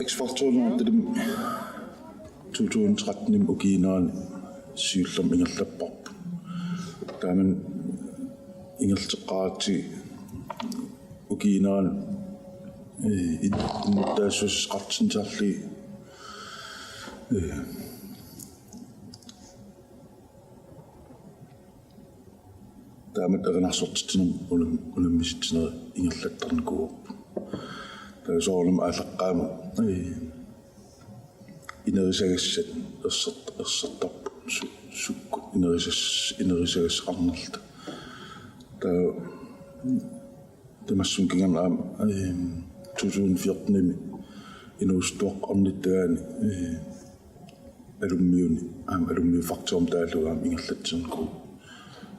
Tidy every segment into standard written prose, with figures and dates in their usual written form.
X-Factor-nuartilum 2013 ukiinaani siullam ingerlapparpu taaman ingerteqqaati ukiinaani innuttaassussaqartinsaarli taamat erinarsortitinum ulammisitsineri ingerlattarnikuup soolum aalleqqaamu inerisaгассат ерсертарпу сукку инерисагассақарнерта таа тамассун киганаа 2014 инуустуақ орниттагаани алуммиуфакторум таалугаам ингерлатсернику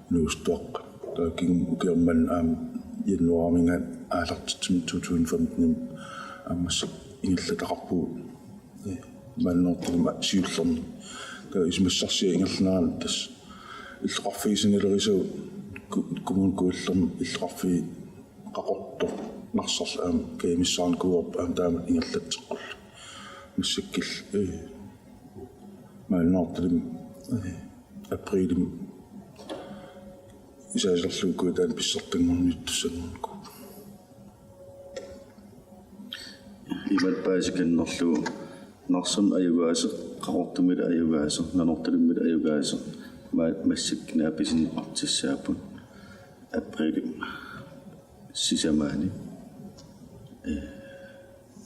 инуустуақ таа кин укиорман януарамингаат аалартитсим 2015 аммассак ингерлатақарпуу маннортума сиуллерни таа исмассарсиа ингерлнаан тас иллеқарфигисингалерисау кумункууллерми иллеқарфи қақорто нарсарла каимиссаарникуорп таамат ингерлатсеққул массаккил маннортулим априлим исаасерлуукку таан писсертангорниуттуссангорнику имат паасиканнерлу нарсун аюгаасеқ қақортумит аюгаасеқ нанортулиммит аюгаасеқ массаккинаа писин артиссааппут априлим сисамаани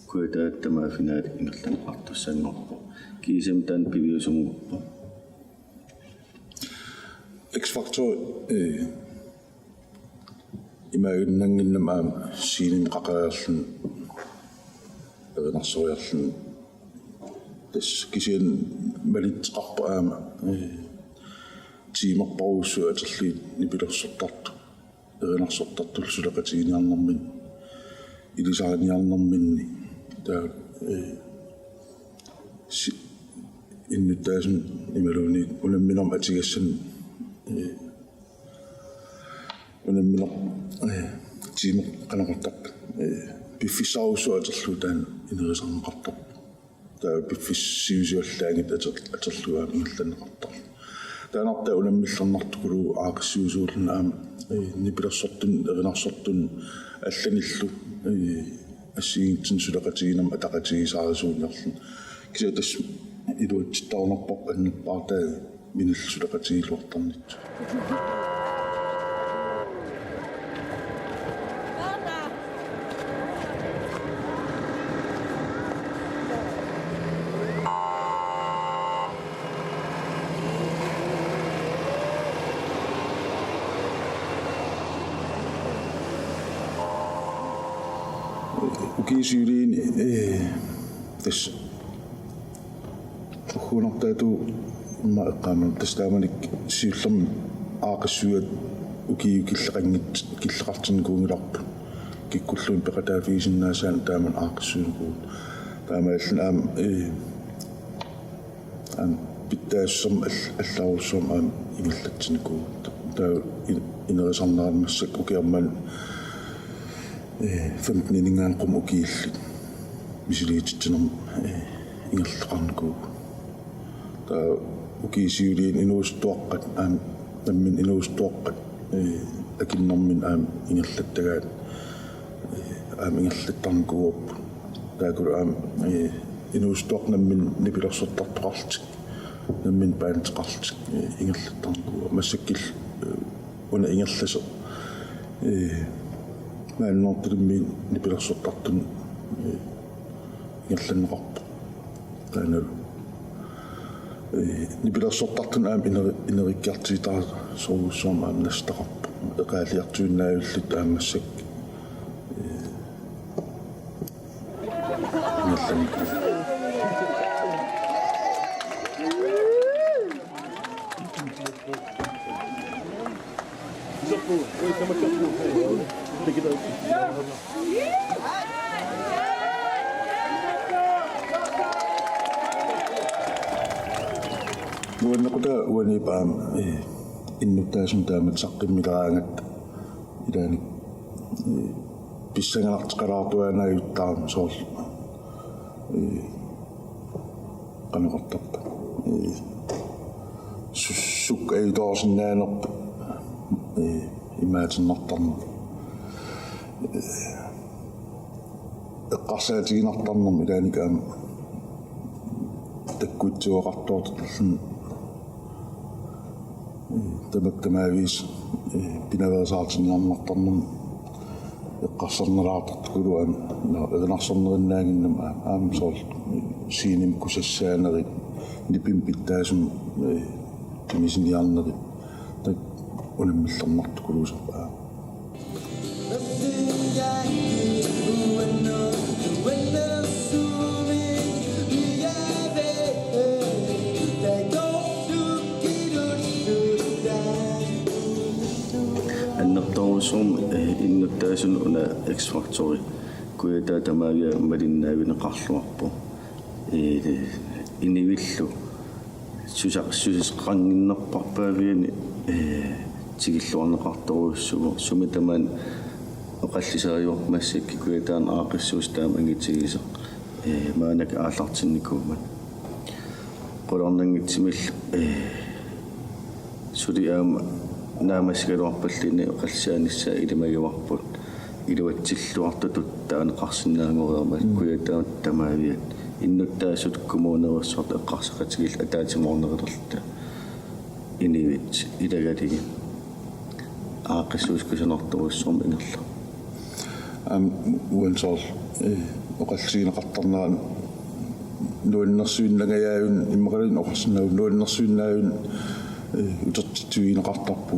куэтааттамаафинаат ингерлан артуссангорпо кисам таан пивиусумуппо X-Factor имаагиннангиннам синим қақаерлун нарсориарлун тас кисиан малитеқарпа тимерпаруссу атерли нипилерсортарту эринарсортартул сулеқатигиниарнэрмин илисааниарнэрминни таа иннутаасун ималуни уламминерм атигассан уламминер тимер канақартап пиффисаруссу атерлу таан инерисарнеқартар таа пиффиссиусиуллаангит атерлуаа ингерланеқартар таанарта уламмиллернартукулу аақассиусуулна нипилерсортун эринарсортун алланиллу ассигинтин сулеқатигинерм атақатигисаарисуунерлун кися тас илуатситтарнерпоқ аннаппаартаа миниллсулеқатигилуартарнит укисиулиини тас хунартаату имма эққааман тастааманик сиуллерми аақассуат укиукиллеқангит киллеқартинникуунгиларпу киккуллуун пеқатаафигисиннаасаан тааман аақассуunikuu таамааллан питтаассерм аллаарулсуум имиллатсиникуу таа инерисарнерамассак укиарман 15 инингаан qum ukiillit misiliititsinum ingerleqarnikuu taa ukiisiuliin inuustuaqqat tammin inuustuaqqat akinnermin ingerlattagaat ingerlattarnikuup taakulu inuustuaqnammin nipilersortartoqartik nammin paanteqartik ingerlattarnikuu massakkil una ingerlase нааннортулимми нипилерсортартун ингерланнеқарпу таанал нипилерсортартун инериккиартигитаа соруссуум настақарпу эқаалиартуиннааюллит аамассак ингерланникуу Nuannaquta uanipaam innuttaasun taamat saqqimmilaangat ilaanik pissangalartiqalaartuanaayuttaam soorl qanoqartarpa sussuk ayutorsinnaanerpa imaatinnertarma eqqarsaatiginartarnerm ilaanikaam takkuitsuoqartoortallun tamakkamaaviis pinaversaartinniarnartarnum eqqarsarnalaartartukuluam egenarsornerinnaanginnam aam soorl siinim kusassaaneri nipim pittaasum timisiniarneri tak unamillarnartukuluusarpaa annertorusuum innuttaasun una X-Factori kuyataa tamaavia malinnaaviniqarluarpu inivillu susisqanginnerparpaaviani tigilluarneqartoruussugu sumitamaan oqallisariuarmassikki kuyataan aaqissuus taam angitigiseq maanak aallartinnikuumat qulornangitsimil suliaama naamaskaluarpallini oqalsaanissaa ilimagavarput iluatsilluartutut taaneqarsinnaangoriarmat kuyataat tamaaviat innuttaasut kumuunerussort eqqarsaqatigil ataatimuornerillerta inivit ilagaligi aaqissuus kusanertorussorm ingerla uansoorl oqalsiineqartarnaan nuannersuinnagayaayun immeqalin oqarsinnaavun nuannersuinnaayun utertituineqartarpu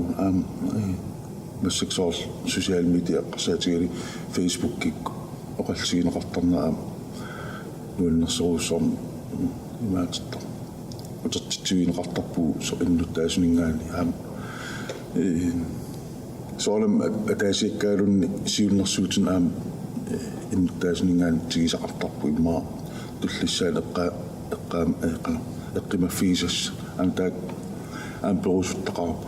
массаксоорл социал медиа эққарсаатигали фейсбуккик оқалсигинеқартарнаа нуаннерсоруссорм имаатитта утертитуинеқартарпу со иннуттаасунингаани соолам атаасиаккаалунни сиуннэрсуутин иннуттаасунингаани тигисақартарпу иммаа туллиссаан эққаам эққимаффигисас антаак перусуттақарпу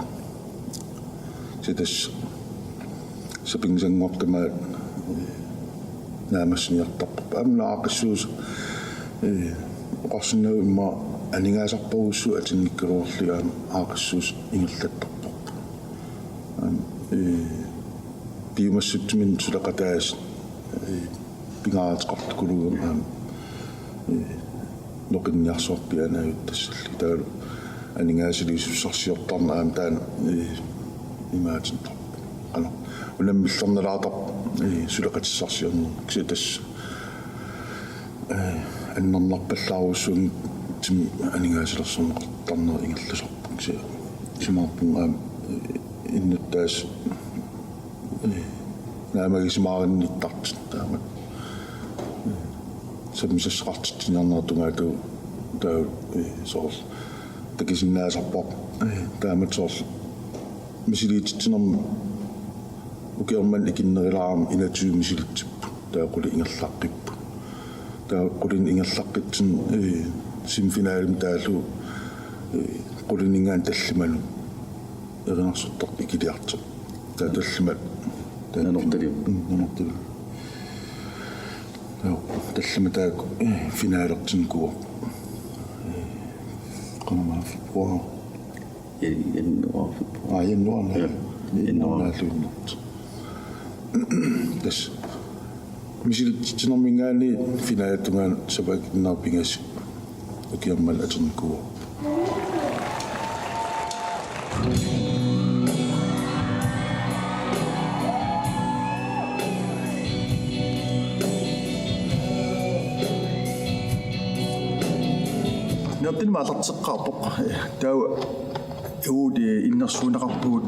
ситас сапингсангуартамаат наамассниартарпа амнаақиссуус оқарсиннау имма анигаасарпагуссу атинниккелуарлигаам аақиссуус ингерлаттарпарпа биумассутмин сулақатаас пингааратеқартукулугам ноқинниарсуарпианааюттассалли таа анигаасилисуссарсиортарнаам таана имаатинтар ано унаммиллернелаатар сулеқатиссарсиорнер кситас аннернарпаллааруссуун тим анигаасилерсорнеқартарнер ингерласорпу кси симаарпун иннуттаас наамагисимааринниттарт таамат самисассақартитсинарнертунгаату таа соорл такисиннаасарпар таамат соорл мисилиитсинерм укиорман икиннерилаарам инатсуу мисилитсиппу таақули ингерлаққиппу таақулин ингерлаққитсин симфинаалим таалу qullinningaan tallimalu erinarsuttor ikiliartu taa tallimat nanortali tallimataak finaalertinkuor qanama februar januar tas misilittinermingaani finaatungaan sapakinnaarpingas ukiammal aternikkuor نبتدي مع التسقاطق تاو يودي النصون قبود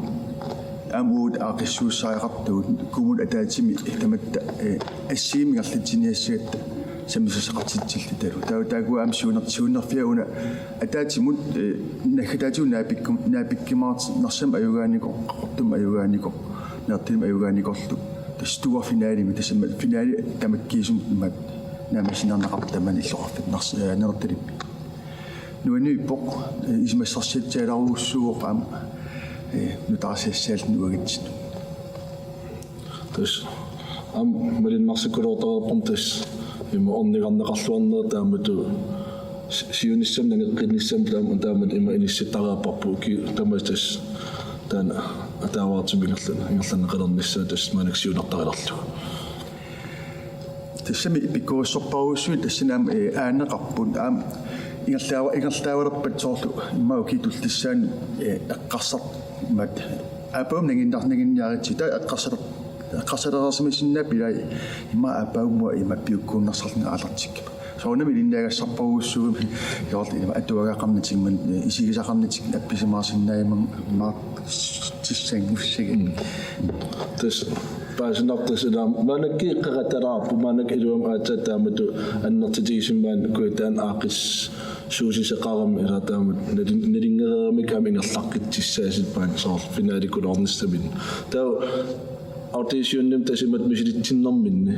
أمود أقسو سايقطود كومود أتاتيمي اهتمت السيم قالت الجنيسيت سمي سقطت تلتدرو تاو تاقو أمسيونا فيها هنا أتاتيمود نخداتيو نابكمات نصم أيوغانيكو قطم أيوغانيكو нертим аюгааникорлу тастуа финаали ми тасма финаали тамаккиисум имат наамасинарнақартаман иллоқарфит нертилип нуани иппоқ исмассарсиатсааларугуссууоқаама нутарсиассаалт нуагитсит тас малиннарсикулоортарерпом тас има орнигарнеқарлуарнера таамату сиуниссам нангеққинниссам таамат има инисситтараапарпу ки таматас таана атааваартимингерлана ингерланеқалерниссаа тас манаксиунартариларлу тассами ипиккуриссорпаруссуи тассинаам аанеқарпут аам ингерлаавалерпат соорлу иммау китултиссаан эққарсар мат апаум нагинниаритси таа эққарсалерасмисиннаа пилай имма апаумуа има пиуккууннарсарлна алартик соонами линнаагассарпаруссугми яорт има атуагаақарнатигман исигисақарнатик апписимаарсиннаиман маа тиссангуссиги тас паасинартасилаам манакки қеқаталаарпу манак илуам аатсатаамату аннертитигисиммаан куитаан аақис суусисеқарами илаатаамат налингерерамик амингерлаққитсиссаасит паан соор финааликулоорниссамин таа аутисионным тасимат мисилитсиннэрминни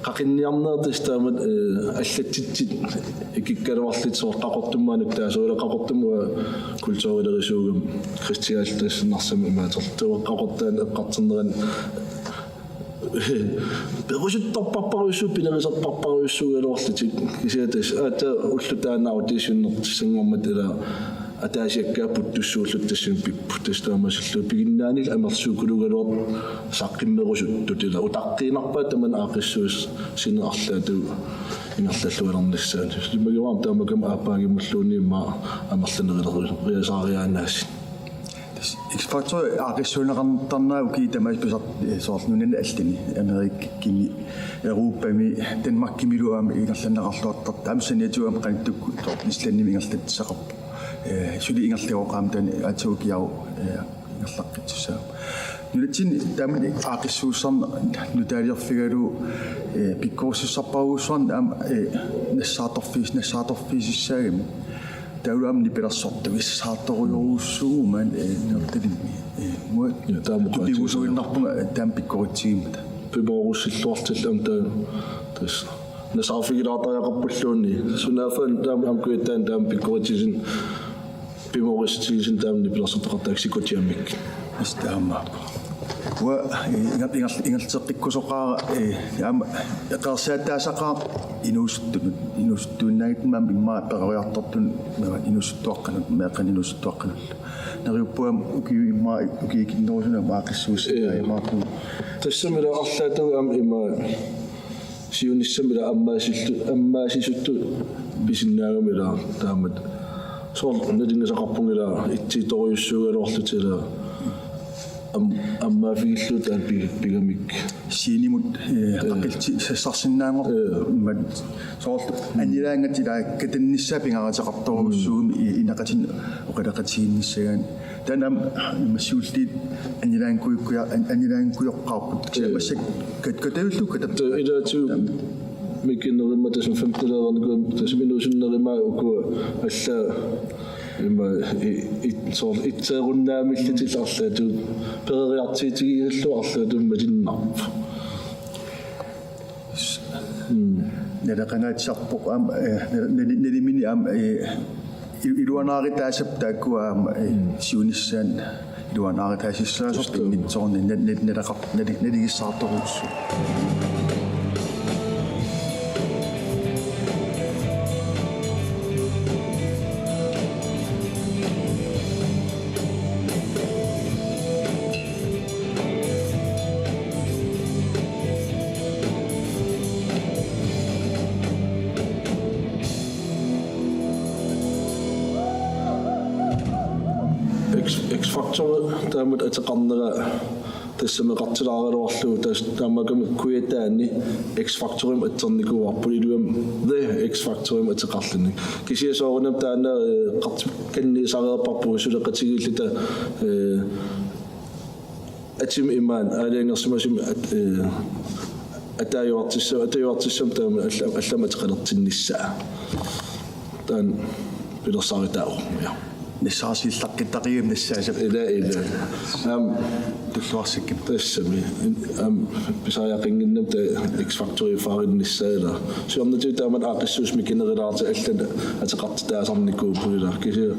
қақинниарнеэртис таамат аллатситсит икиккалуарлит соор қақортуммаанак таасуила қақортумуа культурилерисуугам христиаалтассиннарсами имаатерлтуа қақортаан эққартернеран перусуттарпарпаруссуу пилерисарпарпаруссуугалуарлитик кисиатас аата уллутаана аутисионнертиссангормат ила атаасиаккааппут туссууллут тассин пиппу тастаамасиллу пигиннаанил амерсуукулугалуар саққиммерусут тутила утаққиинарпаа таман аақиссуус синеарлаату ингерлаллуалерниссаани симагиваам таамакам аапаагиммуллуунниимма амерланерилериасаариаанаасси X-Factor aaqissuuneqarnertarnaau kiitamaas pisart soorlunina allini Amerikkimi Euroopami Danmarkkimiluaami ingerlanneqarluartart taamsaniatuam qanittukku islannimi ingerlatsaqarpu suli ingerliuoqaam taani atuukiau ingerlaqqitsusaa nulitsin taaman aaqissuussarna nutaaliorfigalu pikkuussarparuussuarn aam nassaatorfiisissaagami taulam ni pelassortugis saattorujoruussuuman nertilimi mua tupiusuinnarpunga taam pikkoritiimata пиборусиллуартилlam таа тас насаарфигилаартариақарпуллуунни сунафан таам амкуитаан таам пиккоритисин пиборустигисин таамни пилерсортеқартааксикотиаммик истаама уа ингалтеққиккусоқаара яама эқарсааттаасақаа инуустууннаагитмаам иммаа перериартортун инуустуаққанут меэққан инуустуаққанут нариуппуам укиу иммаа укиикиннерусуна маақиссуус имаақу тассамила арлаатугаам иммаа сиуниссамила аммаасисутту писиннаагамила таамат соор налингасақарпунгила итситориуссуугалуарлутила amma fiillu taan pigamik siinimut aqilti sassarsinnaangor mat soorlu annilaangatila katannissaa pingarataqartoruussuumi inaqatin oqalaqatiinnissagaan tanam massiulliit annilaankuyoqqaarput massak katavullu katat ilaatu mikinnerimma tasum 15-lernerikuum tasminuusunnerima uku alla имма итсоор итсееруннаамиллитиларлаату перериартиитигииллуарлаату малиннарп нэлэканаатсарпоқ аам нэлимини аам илуанааритаасап тааккуа аам сиуниссаан илуанааритаасиссаасорпи нитсоорни нэлэқар налигиссаарторуссу X-Factor таамат атеқарнера тассамеқартилаагалуарлу таамаками куятаани X-Factor-им аттерникуарпу илуам the X-Factor-им атеқарлуни кисиасоорунам таана каннисареерпарпу сулеқатигиллита атим иман алиангерсимасим атаюартиссам таама алламатеқалертиннissaa таан пилерсаритао я نساسيلتقيتقيم نساسب إذا تلواسكم تسمي بسايقين نبت إكس فاكتوري فارين السائلة شو أنا جيت أمد أقصوش مكين غيرات أكتر أتقطع تاسم نكو بولا كذا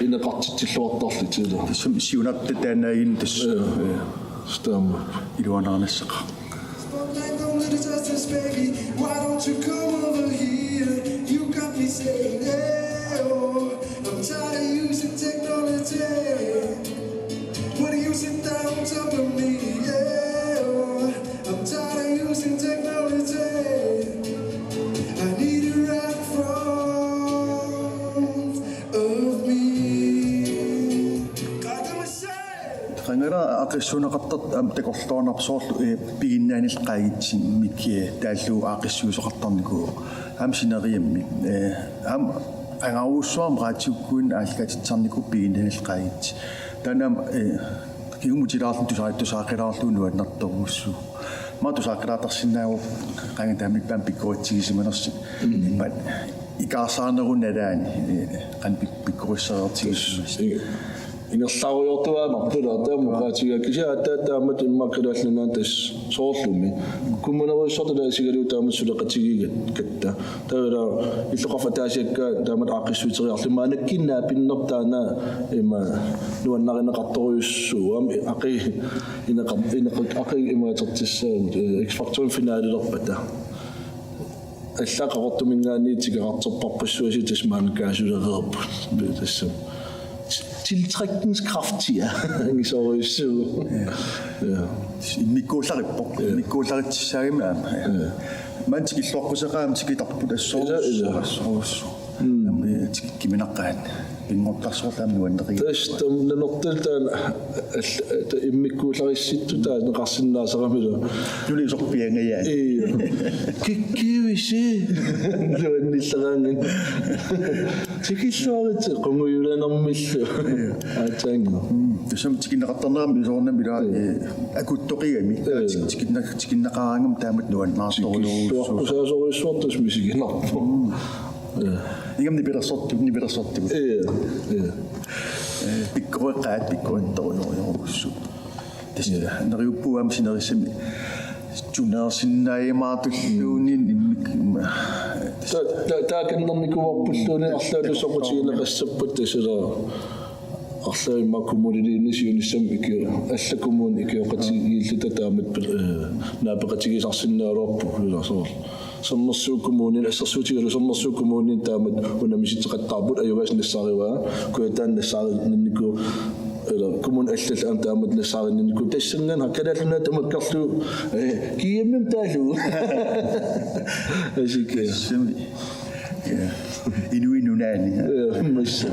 إن قطع تلوات طفل كذا سيونات تتناين تس استام إلوانا نسق Baby, why don't you come over here? You got me saying, hey, oh, I'm tired of using technology. What do you sit down on top of me? Yeah, oh, I'm tired of using technology. I need you right in front of me. Qangara aqissuna qattat am teqortoona absoorlu piginnaani lqaagitsin mikki taallu aqissuusoqartarniku am sineriammi am angauussuam raatiukkuun aalkatitsarniku piginnaani lqaagitsi tanam kigumutilaarlu tusaaqqilaarluunuat nartoruussu ma tusaaqqilaartarsinnaagu qangatami pam pikkoritsigisimanersi immat ikaasaarnerunalaani qan pikkorissaartigissimas إن الصاو يطوى نقبل أتام وقاتي كذا أتام ما كده لنا تس صوتلومي كل من أول صوت ده سيجري وتام سلقة تيجي كده ترى يثقف تاشك تام عقيس وتصير أصلا ما نكينا بالنبتة إما لو أن نقطعه السوام أقي إن أقي إما تتص إكسفاكتور في نادي ربته الثقة قط من غني تيجي تطبق السوسي تسمع نكاش ولا غرب بتسم tiltrækningskraftiga så mikkuullarippo man tikilluarpuseqaam tikitarputassoorussoorussoorussoo tikkiminaqqaat pinngortarsorlaam nuanneqi tastam nanortaltaan immikkuullarissittu taa neqarsinnaasaqamila nulisorpiangayaa kikkivisi luannillaraangin tikilluarit qunguyulanermillu aataanga tusam tikinneqartarnerami soornamila akuttoqiami tikinnaqaraangam taamat nuannaartoruluussu saasorissuartus misiginarpu Ingam ni berasortu. Pikkoeqaat pikkoentoriorussu. Tässä nariuppuam sinarissami tunaarsinnaaimaatulluunin immik taakannernikuarpulluuni арлаалусоқутигинеқассаппут тасала арлаимма коммунилиинисиунissam икиу аллакумуун икиоқатигииллута таамат наапеқатигисарсиннаалуарпу ласоор саммерсууккумуунин ассерсуутигалу саммерсууккумуунин таамат унамиситеқаттарпут аюгаас нассаариваа куятаан нассаариннику eller kommunen alltid anta med nasarin ku tessengan hakadaluna tamakkarlu kiyemmem taalu asike inuinunani massa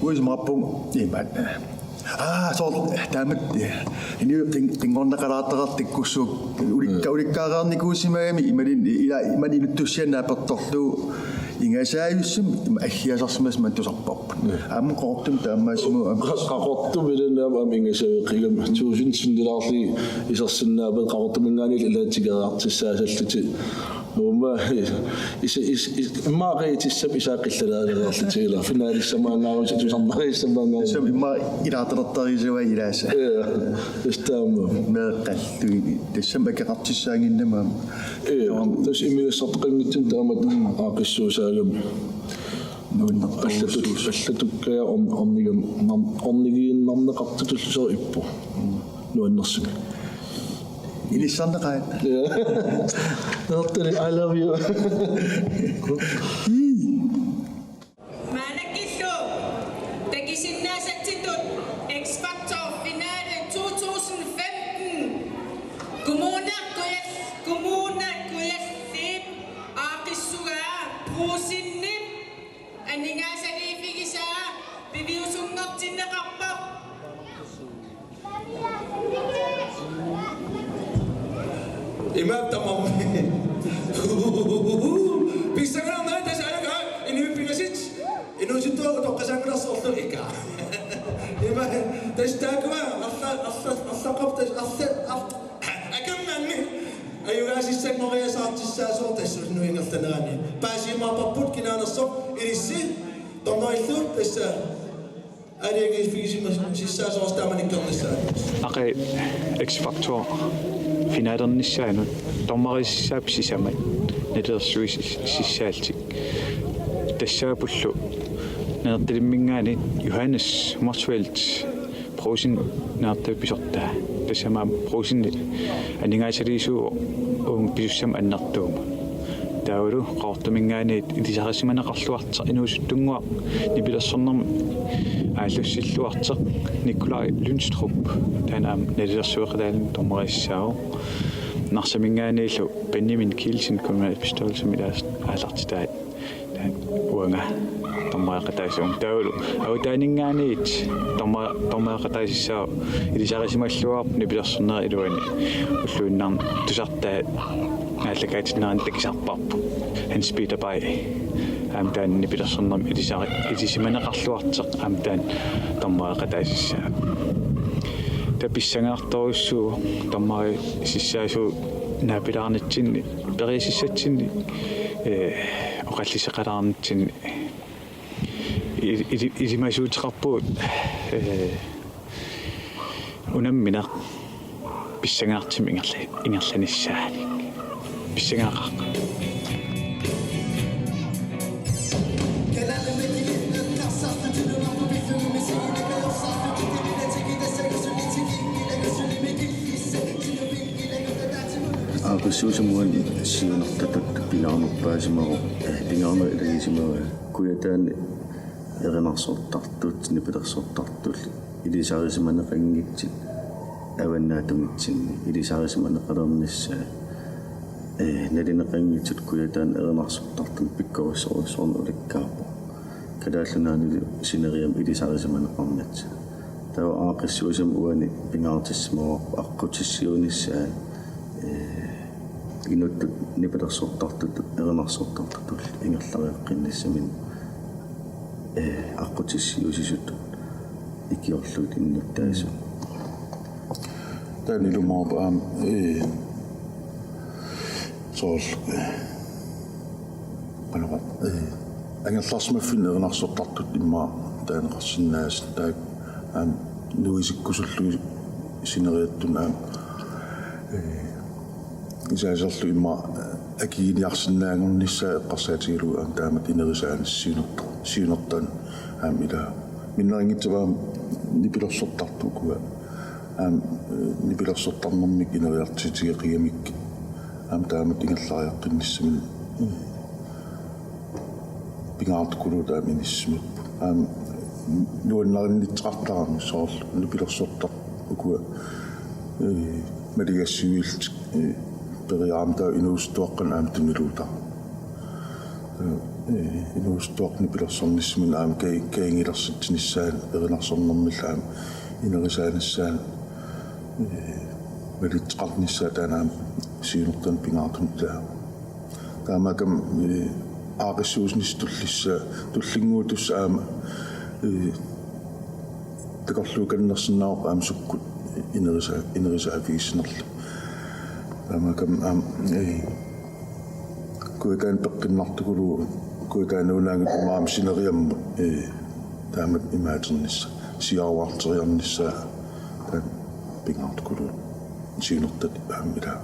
Uismappung imat so taamat ini qingornaqalaataqartikkussuuk ulikkaagaarnikuusimaami imani nuttussianaapertorlu ingasaayussum aggiasarsimas mantusarpop am qortum taammaasimu qaqortum ilanaam am ingasaaqiigam tuusinsinnilaarli isarsinnaapet qaqortumingaani ilaatigaartissaasallati وما ما غيت السب إساق الثلاثة تيلا في نادي السماء ناوي تجمع غير السماء ناوي ما إلى طرطاري زواي راسه استام ما قلت السماء كقطع الساقين نمام تش إمي صدقني تنتامد عاقسو سالم أشتتك يا أمني نقطة الشائب لو النصب Ini sana kan? Doctor, I love you. Mana kiso? Tegisin na sa titut. X Factor finale 2015. Kumuna kuya sip. Akisuga pusin nip. Ani nga sa ifigisa. Bibiyusong ngaktin na kapap. Imam tamam. Pisangnya nanti saya kan ini pinasit. Ini situ untuk kesangkut soal ika. Imam, tes tak apa? Asal kau tes asal. Agam nani. Ayo kasih saya mau ya saat saya soal tes nu ingat tenani. Pasti mau paput kena nasok irisi. Toma itu tes. Ada yang fikir sisa soal taman ikan besar. Akai X-Factor finalen nissaan tommarissaap sisamai nedersui sissaaltik тассаапуллу нертилиммингаани Johannes Morsfeldt проsin наартаписортаа тассамаа просинни анингаасалисуу уун писуссам аннартуума таулу qaortamингаани илисарисиманеқарлуарта инуусуттунгуа нипилассорнэрми ааллуссиллуартеқ Nikolaj Lynstrup танаам нелерсуэқалаалин томмариссаау нарсамингаанилу Benjamin Kielsen kommunalbestyrelsesmiddags аалартитаат уанга томмаақатаасуун таулу аутаанингаанит томмаақатаасиссаау илисарисималлуарп нипилерсорнери илуани уллуиннарн тусартаа ааллакаатиннеран такисарпарпу Hans Peter Bay амтаан нипилерсорнерми илисиманеқарлуартеқ амтаан томмаақатаасиссаа таписсангаарторуссуу томмари сиссаасуу наапилаарнатсинни перисиссатсинни оқаллисеқалаарнатсинни илимасуутеқарпуут унаммина писсангаартими ингерланиссаани писсангаақақ Aqussuusamuan siunertatut pingaarnerpaasimaru pingaarner ilisimava kuyataani erinarsortartuut nipilersortartul ilisarisimaneqanngitsit avannaatumitsinni ilisarisimaneqalernissaa nalineqanngitsut kuyataan erinarsortartun pikkorissorusornu ulikkaarpo kadaallunaani sineriam ilisarisimaneqarnat tawa aaqissuusam uani pingaartissimaru aqqutissiunissaa inuttut nipilersortartut erinarsortartut ingerlariaqqinnissamin aqqutissiusisut ikiorluut innuttaasu taani lumaapa sool panaqa angerlarsmaffin erinarsortartut imma taanaqarsinnaas taak nuisikkusullu sineriattun isaaserlu imma akiiniarsinnaangornissaa eqqarsaatigilu taamat inerisaanissiunertan ila minneringitsavaam nipilersortartukua nipilersortarnermik ineriartitigeqigamik taamat ingerlariaqqinnissamin pingaartukulu taaminissimut nuannarinnitqartarami soorl nipilersortartukua maligassiuilt periaamta inuustuaqqan aamtimiluuta inuustuaqni pilersornismin aam kaingilersitsinissaan erinarsornermillaam inerisaanissaan malitqarnissaa taanaam siunertan pingaartun ilaa taamakam aaqissuusnis tullissaa tullinguutus aama takorluukannersinnaaq aam sukkut inerisaafisnerlu taamakam kuikaan peqqinnartukulu kuikaanuunaangit maam sineriammu taamat imaaternissa siaruarteriarnissaa taan pingaartukulu siunertat aamilaa